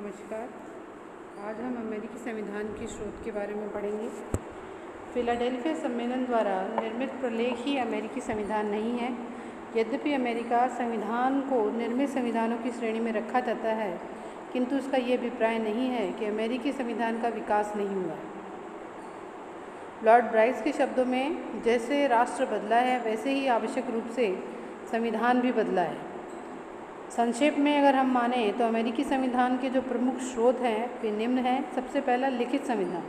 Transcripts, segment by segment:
नमस्कार। आज हम अमेरिकी संविधान के स्रोत के बारे में पढ़ेंगे। फिलाडेल्फिया सम्मेलन द्वारा निर्मित प्रलेख ही अमेरिकी संविधान नहीं है। यद्यपि अमेरिका संविधान को निर्मित संविधानों की श्रेणी में रखा जाता है, किंतु उसका ये अभिप्राय नहीं है कि अमेरिकी संविधान का विकास नहीं हुआ। लॉर्ड ब्राइस के शब्दों में, जैसे राष्ट्र बदला है वैसे ही आवश्यक रूप से संविधान भी बदला है। संक्षेप में अगर हम माने तो अमेरिकी संविधान के जो प्रमुख स्रोत हैं वे निम्न हैं। सबसे पहला लिखित संविधान।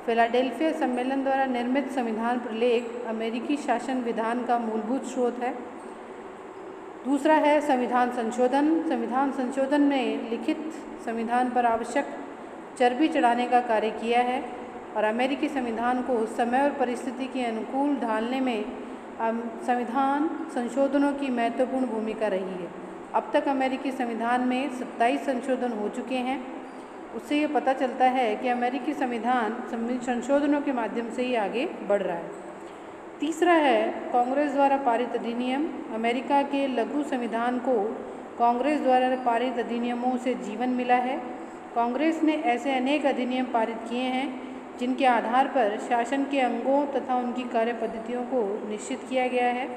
फिलाडेल्फिया सम्मेलन द्वारा निर्मित संविधान प्रलेख अमेरिकी शासन विधान का मूलभूत स्रोत है। दूसरा है संविधान संशोधन। संविधान संशोधन में लिखित संविधान पर आवश्यक चर्बी चढ़ाने का कार्य किया है और अमेरिकी संविधान को समय और परिस्थिति के अनुकूल ढालने में संविधान संशोधनों की महत्वपूर्ण भूमिका रही है। अब तक अमेरिकी संविधान में 27 संशोधन हो चुके हैं। उससे ये पता चलता है कि अमेरिकी संविधान संशोधनों के माध्यम से ही आगे बढ़ रहा है। तीसरा है कांग्रेस द्वारा पारित अधिनियम। अमेरिका के लघु संविधान को कांग्रेस द्वारा पारित अधिनियमों से जीवन मिला है। कांग्रेस ने ऐसे अनेक अधिनियम पारित किए हैं जिनके आधार पर शासन के अंगों तथा उनकी कार्य पद्धतियों को निश्चित किया गया है।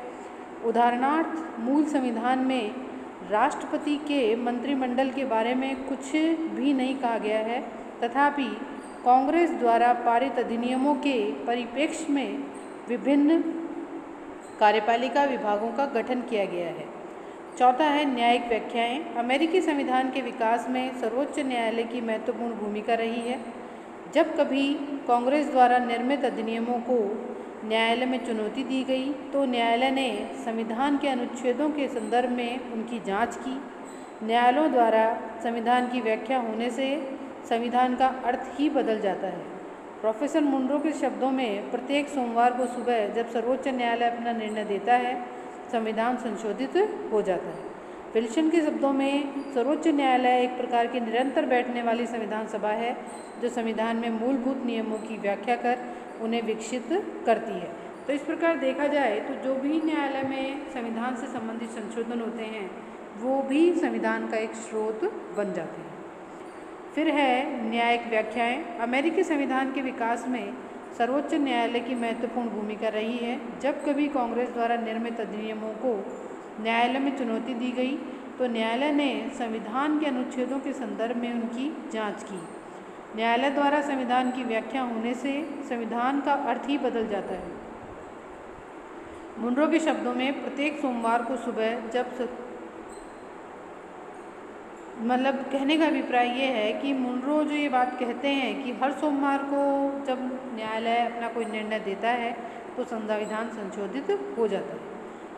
उदाहरणार्थ, मूल संविधान में राष्ट्रपति के मंत्रिमंडल के बारे में कुछ भी नहीं कहा गया है, तथापि कांग्रेस द्वारा पारित अधिनियमों के परिप्रेक्ष्य में विभिन्न कार्यपालिका विभागों का गठन किया गया है। चौथा है न्यायिक व्याख्याएं। अमेरिकी संविधान के विकास में सर्वोच्च न्यायालय की महत्वपूर्ण भूमिका रही है। जब कभी कांग्रेस द्वारा निर्मित अधिनियमों को न्यायालय में चुनौती दी गई तो न्यायालय ने संविधान के अनुच्छेदों के संदर्भ में उनकी जांच की। न्यायालयों द्वारा संविधान की व्याख्या होने से संविधान का अर्थ ही बदल जाता है। प्रोफेसर मुनरो के शब्दों में, प्रत्येक सोमवार को सुबह जब सर्वोच्च न्यायालय अपना निर्णय देता है, संविधान संशोधित हो जाता है। विल्सन के शब्दों में, सर्वोच्च न्यायालय एक प्रकार की निरंतर बैठने वाली संविधान सभा है जो संविधान में मूलभूत नियमों की व्याख्या कर उन्हें विकसित करती है। तो इस प्रकार देखा जाए तो जो भी न्यायालय में संविधान से संबंधित संशोधन होते हैं वो भी संविधान का एक स्रोत बन जाते हैं। फिर है न्यायिक व्याख्याएं। अमेरिकी संविधान के विकास में सर्वोच्च न्यायालय की महत्वपूर्ण भूमिका रही है। जब कभी कांग्रेस द्वारा निर्मित अधिनियमों को न्यायालय में चुनौती दी गई तो न्यायालय ने संविधान के अनुच्छेदों के संदर्भ में उनकी जांच की। न्यायालय द्वारा संविधान की व्याख्या होने से संविधान का अर्थ ही बदल जाता है। मुनरो के शब्दों में, प्रत्येक सोमवार को सुबह जब कहने का अभिप्राय ये है कि मुनरो जो ये बात कहते हैं कि हर सोमवार को जब न्यायालय अपना कोई निर्णय देता है तो संविधान संशोधित हो जाता है।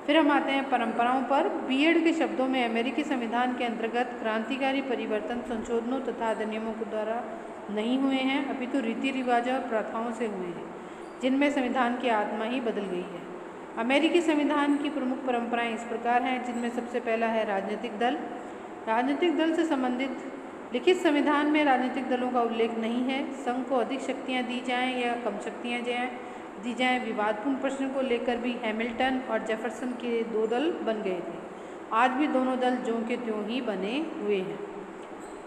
फिर हम आते हैं परंपराओं पर। बीएड के शब्दों में, अमेरिकी संविधान के अंतर्गत क्रांतिकारी परिवर्तन संशोधनों तथा अधिनियमों के द्वारा नहीं हुए हैं, अपितु रीति रिवाजों और प्रथाओं से हुए हैं जिनमें संविधान की आत्मा ही बदल गई है। अमेरिकी संविधान की प्रमुख परंपराएं इस प्रकार हैं, जिनमें सबसे पहला है राजनीतिक दल। राजनीतिक दल से संबंधित लिखित संविधान में राजनीतिक दलों का उल्लेख नहीं है। संघ को अधिक शक्तियाँ दी जाएँ या कम शक्तियाँ दी जाएँ, विवादपूर्ण प्रश्न को लेकर भी हैमिल्टन और जेफरसन के 2 दल बन गए थे। आज भी दोनों दल ज्यों के त्यों ही बने हुए हैं।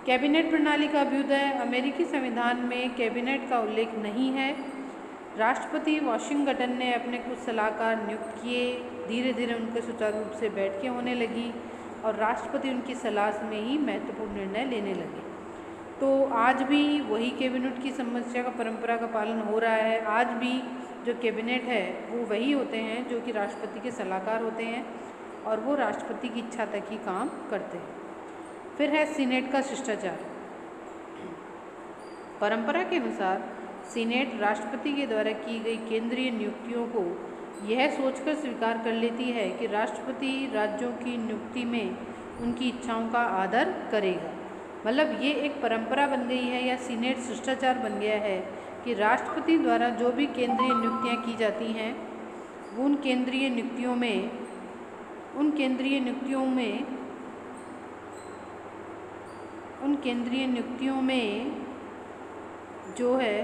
कैबिनेट प्रणाली का अभ्युदय। अमेरिकी संविधान में कैबिनेट का उल्लेख नहीं है। राष्ट्रपति वाशिंगटन ने अपने कुछ सलाहकार नियुक्त किए। धीरे धीरे उनके सुचारू रूप से बैठकें होने लगी और राष्ट्रपति उनकी सलाह में ही महत्वपूर्ण निर्णय लेने लगे। तो आज भी वही कैबिनेट की समस्या का परंपरा का पालन हो रहा है। आज भी जो कैबिनेट है वो वही होते हैं जो कि राष्ट्रपति के सलाहकार होते हैं और वो राष्ट्रपति की इच्छा तक ही काम करते हैं। फिर है सीनेट का शिष्टाचार। परंपरा के अनुसार सीनेट राष्ट्रपति के द्वारा की गई केंद्रीय नियुक्तियों को यह सोचकर स्वीकार कर लेती है कि राष्ट्रपति राज्यों की नियुक्ति में उनकी इच्छाओं का आदर करेगा। मतलब ये एक परंपरा बन गई है या सीनेट शिष्टाचार बन गया है कि राष्ट्रपति द्वारा जो भी केंद्रीय नियुक्तियां की जाती हैं वो उन केंद्रीय नियुक्तियों में जो है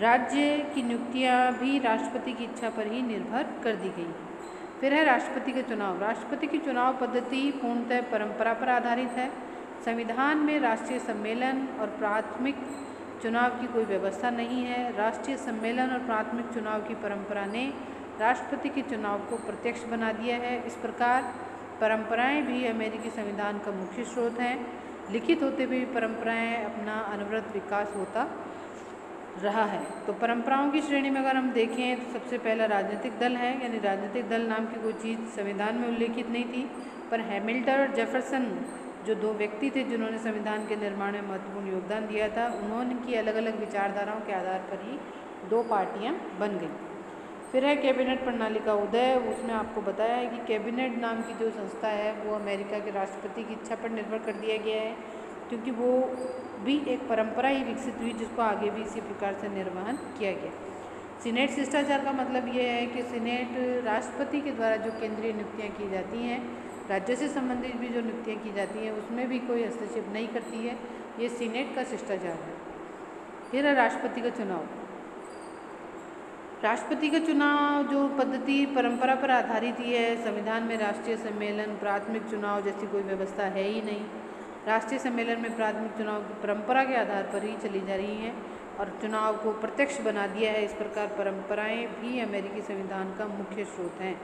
राज्य की नियुक्तियां भी राष्ट्रपति की इच्छा पर ही निर्भर कर दी गई हैं। फिर है राष्ट्रपति के चुनाव। राष्ट्रपति की चुनाव पद्धति पूर्णतः परंपरा पर आधारित है। संविधान में राष्ट्रीय सम्मेलन और प्राथमिक चुनाव की कोई व्यवस्था नहीं है। राष्ट्रीय सम्मेलन और प्राथमिक चुनाव की परंपरा ने राष्ट्रपति के चुनाव को प्रत्यक्ष बना दिया है। इस प्रकार परंपराएं भी अमेरिकी संविधान का मुख्य स्रोत हैं। लिखित होते हुए परंपराएं अपना अनवरत विकास होता रहा है। तो परंपराओं की श्रेणी में अगर हम देखें तो सबसे पहला राजनीतिक दल है, यानी राजनीतिक दल नाम की कोई चीज़ संविधान में उल्लेखित नहीं थी, पर हैमिल्टन और जेफरसन जो दो व्यक्ति थे जिन्होंने संविधान के निर्माण में महत्वपूर्ण योगदान दिया था, उन्होंने अलग अलग विचारधाराओं के आधार पर ही दो पार्टियां बन गई। फिर है कैबिनेट प्रणाली का उदय। उसमें आपको बताया है कि कैबिनेट नाम की जो संस्था है वो अमेरिका के राष्ट्रपति की इच्छा पर निर्भर कर दिया गया है, क्योंकि वो भी एक परंपरा ही विकसित हुई जिसको आगे भी इसी प्रकार से निर्वहन किया गया। सीनेट शिष्टाचार का मतलब ये है कि सीनेट राष्ट्रपति के द्वारा जो केंद्रीय नियुक्तियाँ की जाती हैं, राज्यों से संबंधित भी जो नियुक्तियाँ की जाती हैं, उसमें भी कोई हस्तक्षेप नहीं करती है। ये सीनेट का शिष्टाचार है। फिर है राष्ट्रपति का चुनाव। राष्ट्रपति का चुनाव जो पद्धति परंपरा पर आधारित ही है। संविधान में राष्ट्रीय सम्मेलन, प्राथमिक चुनाव जैसी कोई व्यवस्था है ही नहीं। राष्ट्रीय सम्मेलन में प्राथमिक चुनाव की परंपरा के आधार पर ही चली जा रही हैं और चुनाव को प्रत्यक्ष बना दिया है। इस प्रकार परंपराएं भी अमेरिकी संविधान का मुख्य स्रोत हैं।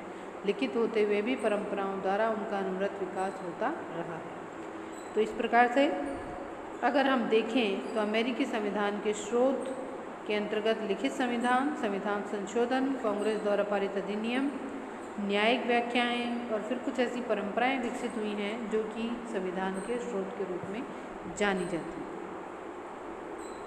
लिखित होते हुए भी परंपराओं द्वारा उनका अनवरत विकास होता रहा है। तो इस प्रकार से अगर हम देखें तो अमेरिकी संविधान के स्रोत के अंतर्गत लिखित संविधान, संविधान संशोधन, कांग्रेस द्वारा पारित अधिनियम, न्यायिक व्याख्याएं और फिर कुछ ऐसी परंपराएं विकसित हुई हैं जो कि संविधान के स्रोत के रूप में जानी जाती हैं।